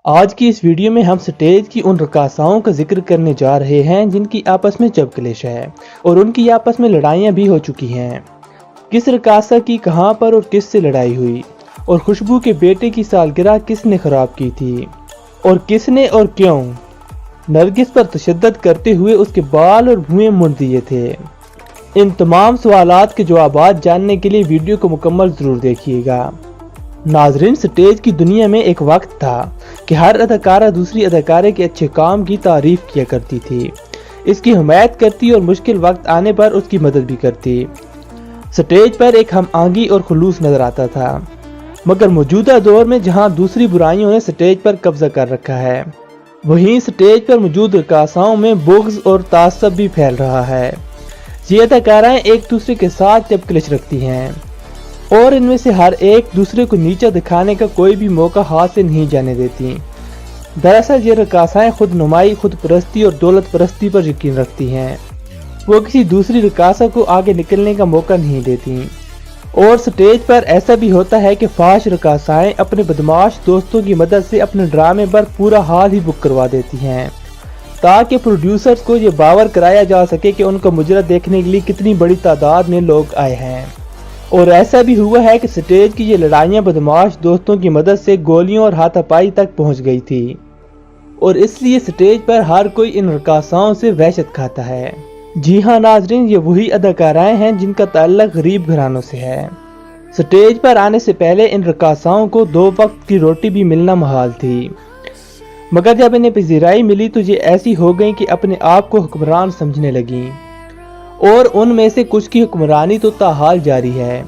आज की इस वीडियो में हम स्टेज की उन रकासाओं का जिक्र करने जा रहे हैं जिनकी आपस में जब क्लेश है और उनकी आपस में लड़ाइयाँ भी हो चुकी हैं। किस रकासा की कहां पर और किस से लड़ाई हुई, और खुशबू के बेटे की सालगिरह किसने खराब की थी, और किसने और क्यों नरगिस पर तशद्दुद करते हुए उसके बाल और भुएं मुड़ दिए थे। इन तमाम सवालात के जवाबात जानने के लिए वीडियो को मुकम्मल जरूर देखिएगा। नाजरीन, स्टेज की दुनिया में एक वक्त था कि हर अदाकारा दूसरी अदाकारे के अच्छे काम की तारीफ किया करती थी, इसकी हिमायत करती और मुश्किल वक्त आने पर उसकी मदद भी करती। स्टेज पर एक हम आंगी और खुलूस नजर आता था, मगर मौजूदा दौर में जहां दूसरी बुराइयों ने स्टेज पर कब्जा कर रखा है, वहीं स्टेज पर मौजूद रकासाओं में बुग़्ज़ और तासब भी फैल रहा है। ये अदाकाराएं एक दूसरे के साथ जब क्लिश रखती हैं और इनमें से हर एक दूसरे को नीचा दिखाने का कोई भी मौका हाथ से नहीं जाने देती। दरअसल ये रकासाएं खुद नुमाई, खुद परस्ती और दौलत परस्ती पर यकीन रखती हैं। वो किसी दूसरी रकासा को आगे निकलने का मौका नहीं देती। और स्टेज पर ऐसा भी होता है कि फाश रकासाएं अपने बदमाश दोस्तों की मदद से अपने ड्रामे पर पूरा हाल ही बुक करवा देती हैं, ताकि प्रोड्यूसर्स को ये बावर कराया जा सके कि उनका मुजरा देखने के लिए कितनी बड़ी तादाद में लोग आए हैं। और ऐसा भी हुआ है कि स्टेज की ये लड़ाइयाँ बदमाश दोस्तों की मदद से गोलियों और हाथापाई तक पहुंच गई थी, और इसलिए स्टेज पर हर कोई इन रकासाओं से वहशत खाता है। जी हाँ नाजरीन, ये वही अदाकाराएं हैं जिनका ताल्लुक गरीब घरानों से है। स्टेज पर आने से पहले इन रकासाओं को 2 वक्त की रोटी भी मिलना मुहाल थी, मगर जब इन्हें पजीराई मिली तो ये ऐसी हो गई कि अपने आप को हुक्मरान समझने लगी, और उनमें से कुछ की हुक्मरानी तो ताहाल जारी है।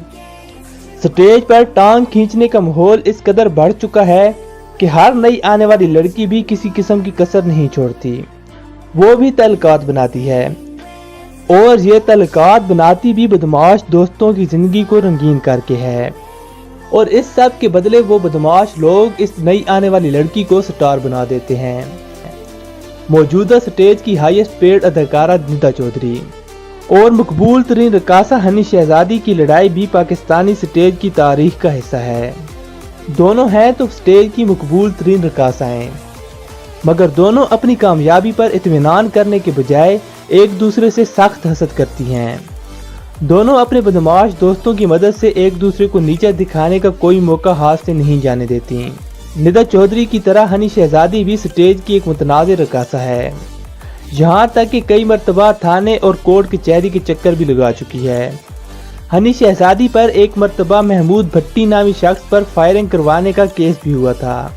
स्टेज पर टांग खींचने का माहौल इस कदर बढ़ चुका है कि हर नई आने वाली लड़की भी किसी किस्म की कसर नहीं छोड़ती, वो भी तल्कात बनाती है, और ये तल्कात बनाती भी बदमाश दोस्तों की जिंदगी को रंगीन करके है। और इस सब के बदले वो बदमाश लोग इस नई आने वाली लड़की को स्टार बना देते हैं। मौजूदा स्टेज की हाईएस्ट पेड अदाकारा निदा चौधरी और मकबूल तरीन रकासा हनी शहजादी की लड़ाई भी पाकिस्तानी स्टेज की तारीख का हिस्सा है। दोनों हैं तो स्टेज की मकबूल तरीन रकासाएं, मगर दोनों अपनी कामयाबी पर इत्मीनान करने के बजाय एक दूसरे से सख्त हसद करती हैं। दोनों अपने बदमाश दोस्तों की मदद से एक दूसरे को नीचा दिखाने का कोई मौका हाथ से नहीं जाने देती। निदा चौधरी की तरह हनी शहजादी भी स्टेज की एक मुतनाज़ रकासा है, यहाँ तक कि कई मरतबा थाने और कोर्ट कचहरी के चक्कर भी लगा चुकी है। हनी शहजादी पर एक मरतबा महमूद भट्टी नामी शख्स पर फायरिंग करवाने का केस भी हुआ था,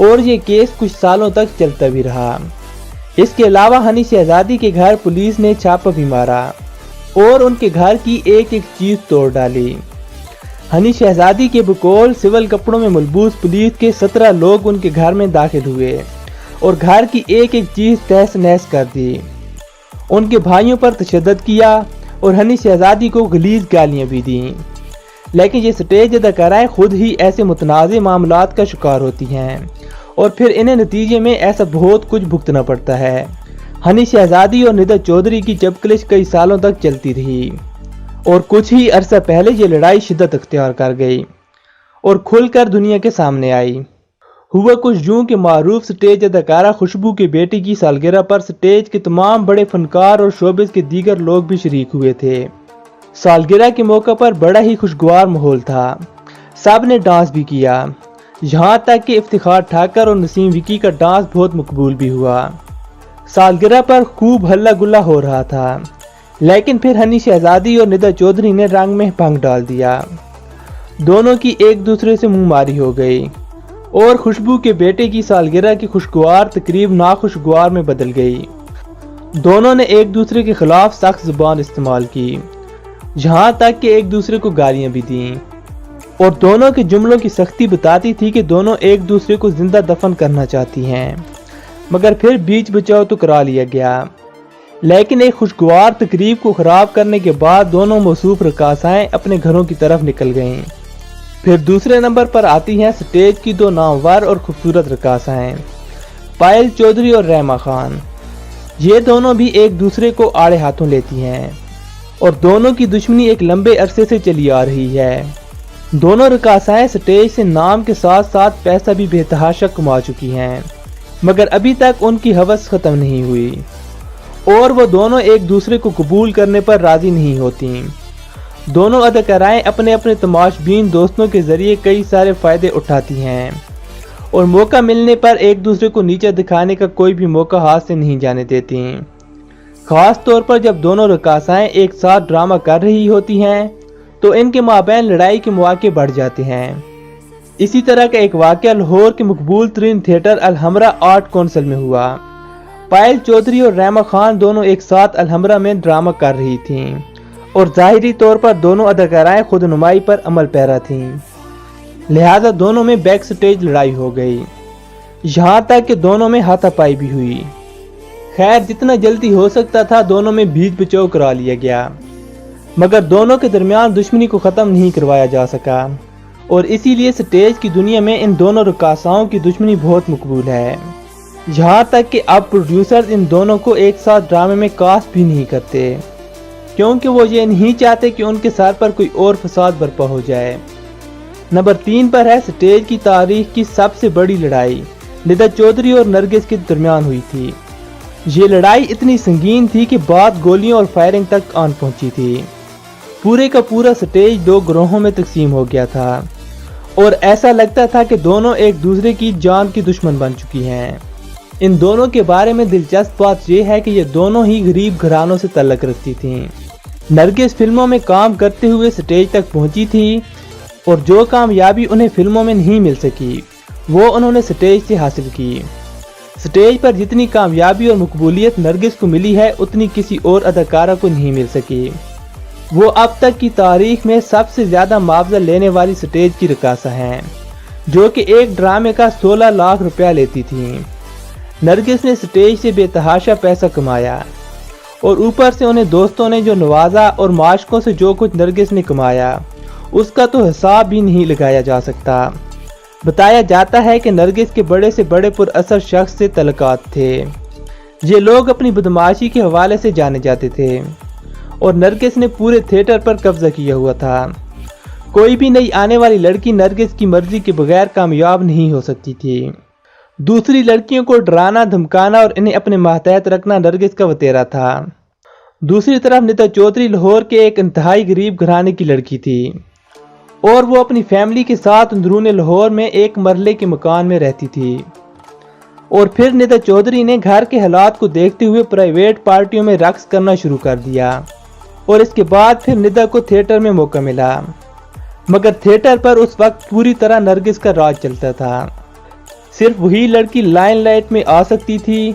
और ये केस कुछ सालों तक चलता भी रहा। इसके अलावा हनी शहजादी के घर पुलिस ने छापा भी मारा और उनके घर की एक एक चीज तोड़ डाली। हनी शहजादी के बकौल सिविल कपड़ों में मलबूस पुलिस के 17 लोग उनके घर में दाखिल हुए और घर की एक एक चीज तहस नहस कर दी। उनके भाइयों पर तशद्दुद किया और हनी शहजादी को गलीज गालियां भी दी। लेकिन ये स्टेज अदाकाराएं खुद ही ऐसे मुतनाज़े मामलात का शिकार होती हैं, और फिर इन्हें नतीजे में ऐसा बहुत कुछ भुगतना पड़ता है। हनी शहजादी और निदा चौधरी की जबकलिश कई सालों तक चलती रही, और कुछ ही अरसा पहले ये लड़ाई शिद्दत अख्तियार कर गई और खुलकर दुनिया के सामने आई। हुआ कुछ यूं कि मारूफ स्टेज अदाकारा खुशबू के बेटी की सालगिरह पर स्टेज के तमाम बड़े फनकार और शोबिस के दीगर लोग भी शरीक हुए थे। सालगिरह के मौके पर बड़ा ही खुशगवार माहौल था, सब ने डांस भी किया, यहाँ तक कि इफ्तिखार ठाकर और नसीम विकी का डांस बहुत मकबूल भी हुआ। सालगिरह पर खूब हल्ला गुल्ला हो रहा था, लेकिन फिर हनी शहजादी और निदा चौधरी ने रंग में भंग डाल दिया। दोनों की एक दूसरे से मुंहमारी हो गई और खुशबू के बेटे की सालगिरह की खुशगवार तकरीब नाखुशगवार में बदल गई। दोनों ने एक दूसरे के खिलाफ सख्त जुबान इस्तेमाल की, यहाँ तक कि एक दूसरे को गालियां भी दी, और दोनों के जुमलों की सख्ती बताती थी कि दोनों एक दूसरे को जिंदा दफन करना चाहती हैं। मगर फिर बीच बचाव तो करा लिया गया, लेकिन एक खुशगवार तकरीब को खराब करने के बाद दोनों मौसूफ रकासाएं अपने घरों की तरफ निकल गईं। फिर दूसरे नंबर पर आती हैं स्टेज की 2 नामवर और खूबसूरत रकासाएं, पायल चौधरी और रहमा खान। ये दोनों भी एक दूसरे को आड़े हाथों लेती हैं, और दोनों की दुश्मनी एक लंबे अरसे से चली आ रही है। दोनों रकासाएं स्टेज से नाम के साथ साथ पैसा भी बेतहाशा कमा चुकी हैं, मगर अभी तक उनकी हवस खत्म नहीं हुई और वो दोनों एक दूसरे को कबूल करने पर राजी नहीं होती। दोनों अदाकाराएं अपने अपने तमाशबीन दोस्तों के जरिए कई सारे फायदे उठाती हैं और मौका मिलने पर एक दूसरे को नीचा दिखाने का कोई भी मौका हाथ से नहीं जाने देती। खास तौर पर जब दोनों रकासाएं एक साथ ड्रामा कर रही होती हैं तो इनके माबैन लड़ाई के मौके बढ़ जाते हैं। इसी तरह का एक वाक़या लाहौर के मकबूल तरीन थिएटर अल-हमरा आर्ट काउंसिल में हुआ। पायल चौधरी और रहमा खान दोनों एक साथ अल-हमरा में ड्रामा कर रही थीं और ज़ाहिरी तौर पर दोनों अदाकाराएं खुद नुमाई पर अमल पैरा थीं, लिहाजा दोनों में बैक स्टेज लड़ाई हो गई, यहाँ तक कि दोनों में हाथापाई भी हुई। खैर जितना जल्दी हो सकता था दोनों में बीच बचाव करा लिया गया, मगर दोनों के दरमियान दुश्मनी को ख़त्म नहीं करवाया जा सका और इसीलिए स्टेज की दुनिया में इन दोनों रकासाओं की दुश्मनी बहुत मकबूल है, यहाँ तक कि अब प्रोड्यूसर्स इन दोनों को एक साथ ड्रामे में कास्ट भी नहीं करते, क्योंकि वो ये नहीं चाहते कि उनके सर पर कोई और फसाद बर्पा हो जाए। नंबर 3 पर है स्टेज की तारीख की सबसे बड़ी लड़ाई निदा चौधरी और नरगिस के दरमियान हुई थी। ये लड़ाई इतनी संगीन थी कि बात गोलियों और फायरिंग तक आन पहुंची थी। पूरे का पूरा स्टेज 2 ग्रोहों में तकसीम हो गया था और ऐसा लगता था कि दोनों एक दूसरे की जान की दुश्मन बन चुकी हैं। इन दोनों के बारे में दिलचस्प बात यह है कि ये दोनों ही गरीब घरानों से तल्लक रखती थीं। नरगिस फिल्मों में काम करते हुए स्टेज तक पहुंची थी और जो कामयाबी उन्हें फिल्मों में नहीं मिल सकी वो उन्होंने स्टेज से हासिल की। स्टेज पर जितनी कामयाबी और मकबूलियत नरगिस को मिली है उतनी किसी और अदाकारा को नहीं मिल सकी। वो अब तक की तारीख में सबसे ज्यादा मुआवजा लेने वाली स्टेज की रकासा हैं, जो कि एक ड्रामे का 16 लाख रुपया लेती थी। नरगिस ने स्टेज से बेतहाशा पैसा कमाया और ऊपर से उन्हें दोस्तों ने जो नवाजा और माशकों से जो कुछ नरगिस ने कमाया उसका तो हिसाब भी नहीं लगाया जा सकता। बताया जाता है कि नरगिस के बड़े से बड़े पुरअसर शख्स से तल्लुकात थे। ये लोग अपनी बदमाशी के हवाले से जाने जाते थे और नरगिस ने पूरे थिएटर पर कब्जा किया हुआ था। कोई भी नई आने वाली लड़की नरगिस की मर्जी के बगैर कामयाब नहीं हो सकती थी। दूसरी लड़कियों को डराना धमकाना और इन्हें अपने मातहत रखना नरगिस का वतेरा था। दूसरी तरफ निदा चौधरी लाहौर के एक इंतहाई गरीब घराने की लड़की थी और वो अपनी फैमिली के साथ अंदरूनी लाहौर में एक मरले के मकान में रहती थी। और फिर निदा चौधरी ने घर के हालात को देखते हुए प्राइवेट पार्टियों में रक्स करना शुरू कर दिया और इसके बाद फिर निदा को थिएटर में मौका मिला, मगर थिएटर पर उस वक्त पूरी तरह नरगिस का राज चलता था। सिर्फ वही लड़की लाइमलाइट में आ सकती थी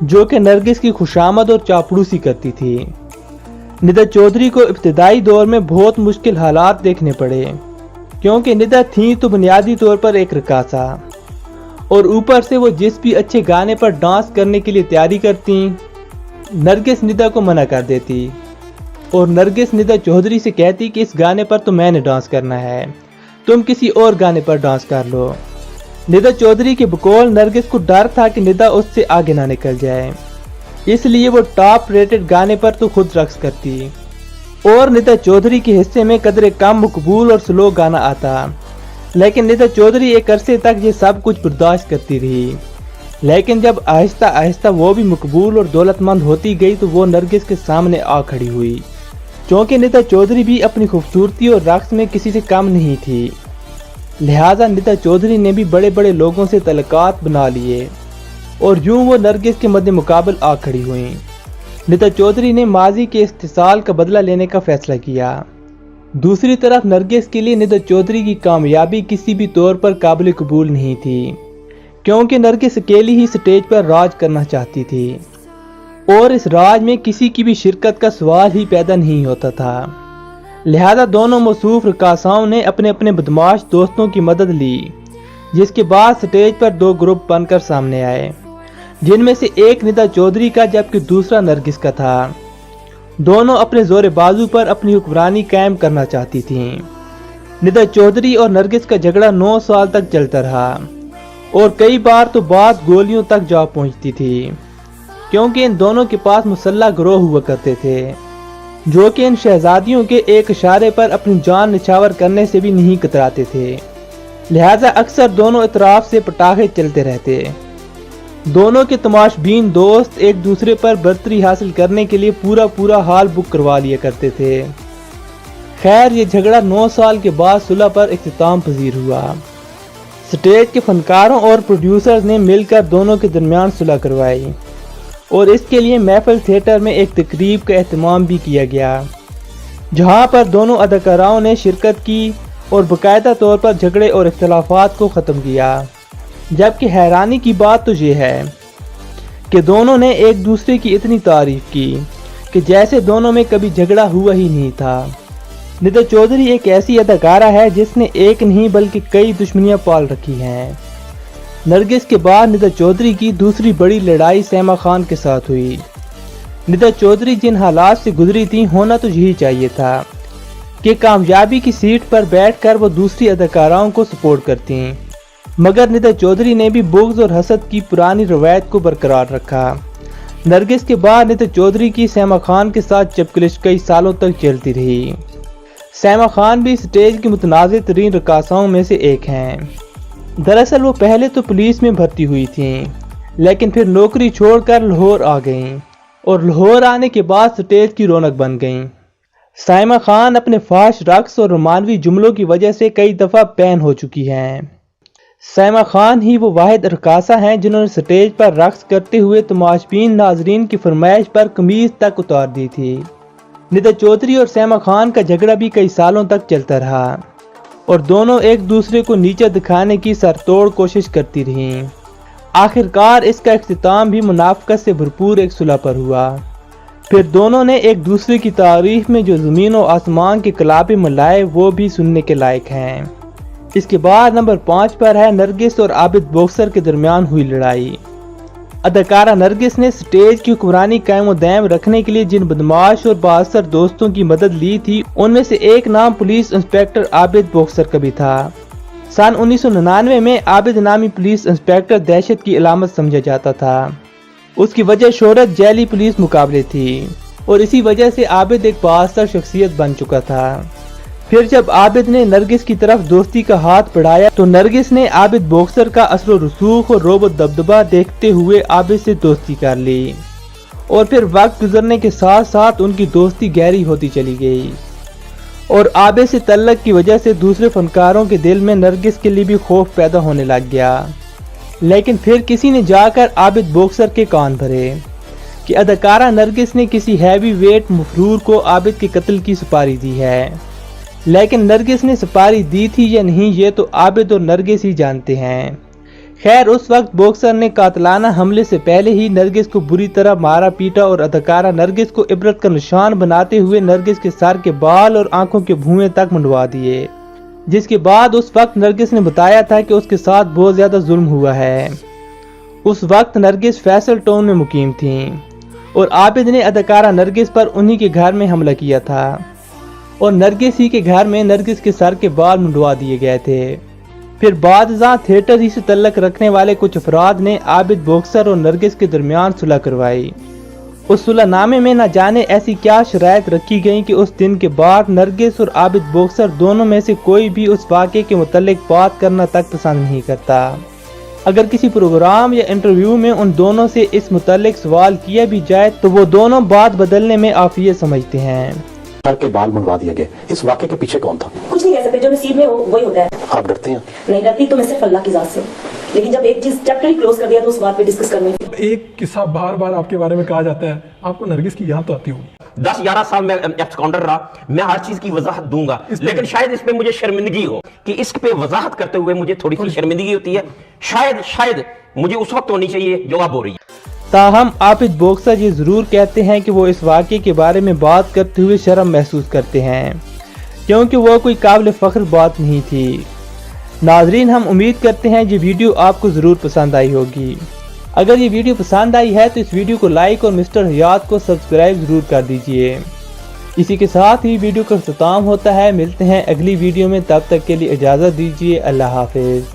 जो कि नरगिस की खुशामद और चापलूसी करती थी। निदा चौधरी को इब्तिदाई दौर में बहुत मुश्किल हालात देखने पड़े, क्योंकि निदा थी तो बुनियादी तौर पर एक रकासा और ऊपर से वो जिस भी अच्छे गाने पर डांस करने के लिए तैयारी करती नरगिस निदा को मना कर देती और नरगिस निदा चौधरी से कहती कि इस गाने पर तो मैंने डांस करना है, तुम किसी और गाने पर डांस कर लो। निदा चौधरी के बकौल नरगिस को डर था कि निदा उससे आगे ना निकल जाए, इसलिए वो टॉप रेटेड गाने पर तो खुद रक्स करती और निदा चौधरी के हिस्से में कदरे कम मकबूल और स्लो गाना आता। लेकिन निदा चौधरी एक अरसे तक ये सब कुछ बर्दाश्त करती रही, लेकिन जब आहिस्ता आहिस्ता वो भी मकबूल और दौलतमंद होती गई तो वो नरगिस के सामने आ खड़ी हुई, क्योंकि निदा चौधरी भी अपनी खूबसूरती और रक्स में किसी से कम नहीं थी। लिहाजा निदा चौधरी ने भी बड़े बड़े लोगों से तल्लुकात बना लिए और यूं वो नरगिस के मद्दे मुकाबल आ खड़ी हुई। निदा चौधरी ने माजी के इस्तिसाल का बदला लेने का फैसला किया। दूसरी तरफ नरगिस के लिए निदा चौधरी की कामयाबी किसी भी तौर पर काबिल कबूल नहीं थी, क्योंकि नरगिस अकेली ही स्टेज पर राज करना चाहती थी और इस राज में किसी की भी शिरकत का सवाल ही पैदा नहीं होता था। लिहाजा दोनों मौसूफ रकासाओं ने अपने अपने बदमाश दोस्तों की मदद ली, जिसके बाद स्टेज पर 2 ग्रुप बनकर सामने आए, जिनमें से एक निदा चौधरी का जबकि दूसरा नरगिस का था। दोनों अपने जोर बाजू पर अपनी हुक्मरानी कायम करना चाहती थीं। निदा चौधरी और नरगिस का झगड़ा 9 साल तक चलता रहा और कई बार तो बात गोलियों तक जा पहुंचती थी, क्योंकि इन दोनों के पास मुसल्लह गिरोह हुआ करते थे। جو کہ ان شہزادیوں کے ایک اشارے پر اپنی جان نچھاور کرنے سے بھی نہیں کتراتے تھے، لہذا اکثر دونوں اطراف سے پٹاخے چلتے رہتے۔ دونوں کے تماش بین دوست ایک دوسرے پر برتری حاصل کرنے کے لیے پورا ہال بک کروا لیا کرتے تھے۔ خیر یہ جھگڑا 9 سال کے بعد صلح پر اختتام پذیر ہوا۔ سٹیج کے فنکاروں اور پروڈیوسرز نے مل کر دونوں کے درمیان صلح کروائی اور اس کے لیے محفل تھیٹر میں ایک تقریب کا اہتمام بھی کیا گیا، جہاں پر دونوں اداکاراؤں نے شرکت کی اور باقاعدہ طور پر جھگڑے اور اختلافات کو ختم کیا۔ جبکہ حیرانی کی بات تو یہ ہے کہ دونوں نے ایک دوسرے کی اتنی تعریف کی کہ جیسے دونوں میں کبھی جھگڑا ہوا ہی نہیں تھا۔ ندا چودھری ایک ایسی اداکارہ ہے جس نے ایک نہیں بلکہ کئی دشمنیاں پال رکھی ہیں۔ نرگس کے بعد ندا چودھری کی دوسری بڑی لڑائی سیما خان کے ساتھ ہوئی۔ ندا چودھری جن حالات سے گزری تھیں، ہونا تو یہی چاہیے تھا کہ کامیابی کی سیٹ پر بیٹھ کر وہ دوسری اداکاراؤں کو سپورٹ کرتی، مگر ندا چودھری نے بھی بغض اور حسد کی پرانی روایت کو برقرار رکھا۔ نرگس کے بعد ندا چودھری کی سیما خان کے ساتھ چپکلش کئی سالوں تک چلتی رہی۔ سیما خان بھی سٹیج کی متنازع ترین رقاصاؤں میں سے ایک ہیں۔ دراصل وہ پہلے تو پولیس میں بھرتی ہوئی تھیں، لیکن پھر نوکری چھوڑ کر لاہور آ گئیں اور لاہور آنے کے بعد سٹیج کی رونق بن گئیں۔ سیما خان اپنے فحش رقص اور رومانوی جملوں کی وجہ سے کئی دفعہ بین ہو چکی ہیں۔ سیما خان ہی وہ واحد رقاصہ ہیں جنہوں نے سٹیج پر رقص کرتے ہوئے تماشبین ناظرین کی فرمائش پر قمیض تک اتار دی تھی۔ ندا چودھری اور سیما خان کا جھگڑا بھی کئی سالوں تک چلتا رہا اور دونوں ایک دوسرے کو نیچا دکھانے کی سرتوڑ کوشش کرتی رہیں۔ آخرکار اس کا اختتام بھی منافقت سے بھرپور ایک صلح پر ہوا۔ پھر دونوں نے ایک دوسرے کی تعریف میں جو زمین و آسمان کے کلابے ملائے وہ بھی سننے کے لائق ہیں۔ اس کے بعد نمبر 5 پر ہے نرگس اور عابد بوکسر کے درمیان ہوئی لڑائی۔ اداکارہ نرگس نے سٹیج کی حکمرانی قائم و دائم رکھنے کے لیے جن بدماش اور بااثر دوستوں کی مدد لی تھی، ان میں سے ایک نام پولیس انسپکٹر عابد بوکسر کا بھی تھا۔ سن 1999 میں عابد نامی پولیس انسپکٹر دہشت کی علامت سمجھا جاتا تھا۔ اس کی وجہ شہرت جیلی پولیس مقابلے تھی اور اسی وجہ سے عابد ایک بااثر شخصیت بن چکا تھا۔ پھر جب عابد نے نرگس کی طرف دوستی کا ہاتھ بڑھایا تو نرگس نے عابد بوکسر کا اثر و رسوخ اور رعب و دبدبہ دیکھتے ہوئے عابد سے دوستی کر لی اور پھر وقت گزرنے کے ساتھ ساتھ ان کی دوستی گہری ہوتی چلی گئی اور عابد سے تعلق کی وجہ سے دوسرے فنکاروں کے دل میں نرگس کے لیے بھی خوف پیدا ہونے لگ گیا۔ لیکن پھر کسی نے جا کر عابد بوکسر کے کان بھرے کہ اداکارہ نرگس نے کسی ہیوی ویٹ مفرور کو عابد کے قتل کی سپاری دی ہے، لیکن نرگس نے سپاری دی تھی یا نہیں یہ تو عابد اور نرگس ہی جانتے ہیں۔ خیر اس وقت بوکسر نے قاتلانہ حملے سے پہلے ہی نرگس کو بری طرح مارا پیٹا اور اداکارہ نرگس کو عبرت کا نشان بناتے ہوئے نرگس کے سر کے بال اور آنکھوں کے بھوئیں تک منڈوا دیے، جس کے بعد اس وقت نرگس نے بتایا تھا کہ اس کے ساتھ بہت زیادہ ظلم ہوا ہے۔ اس وقت نرگس فیصل ٹاؤن میں مقیم تھیں اور عابد نے اداکارہ نرگس پر انہی کے گھر میں حملہ کیا تھا اور نرگس ہی کے گھر میں نرگس کے سر کے بال منڈوا دیے گئے تھے۔ پھر بعد ازاں تھیٹر ہی سے تعلق رکھنے والے کچھ افراد نے عابد بوکسر اور نرگس کے درمیان صلح کروائی۔ اس صلح نامے میں نہ جانے ایسی کیا شرائط رکھی گئیں کہ اس دن کے بعد نرگس اور عابد بوکسر دونوں میں سے کوئی بھی اس واقعے کے متعلق بات کرنا تک پسند نہیں کرتا۔ اگر کسی پروگرام یا انٹرویو میں ان دونوں سے اس متعلق سوال کیا بھی جائے تو وہ دونوں بات بدلنے میں عافیت سمجھتے ہیں۔ سر کے بال منڈوا دیا گیا، اس واقعے کے پیچھے کون تھا؟ کچھ نہیں کہہ سکتے، جو نصیب میں ہو وہی ہوتا ہے۔ آپ ڈرتے ہیں؟ نہیں ڈرتی تو میں صرف اللہ کی ذات سے، لیکن جب ایک چیز چیپٹر ہی کلوز کر دیا تو اس بات پہ ڈسکس کرنے کی۔ ایک قصہ بار بار آپ کے بارے میں کہا جاتا ہے، آپ کو نرگس کی یاد تو آتی ہوگی۔ 10-11 سال میں ایکس کاؤنٹر رہا، میں ہر چیز کی وضاحت دوں گا، لیکن شاید اس پہ مجھے شرمندگی ہو کہ اس پہ وضاحت کرتے ہوئے مجھے تھوڑی سی شرمندگی ہوتی ہے، شاید مجھے اس وقت ہونی چاہیے جو اب ہو رہی ہے۔ تاہم عابد بوکسر یہ ضرور کہتے ہیں کہ وہ اس واقعے کے بارے میں بات کرتے ہوئے شرم محسوس کرتے ہیں کیونکہ وہ کوئی قابل فخر بات نہیں تھی۔ ناظرین ہم امید کرتے ہیں یہ ویڈیو آپ کو ضرور پسند آئی ہوگی۔ اگر یہ ویڈیو پسند آئی ہے تو اس ویڈیو کو لائک اور مسٹر حیات کو سبسکرائب ضرور کر دیجئے۔ اسی کے ساتھ ہی ویڈیو کا اختتام ہوتا ہے، ملتے ہیں اگلی ویڈیو میں، تب تک کے لیے اجازت دیجیے، اللہ حافظ۔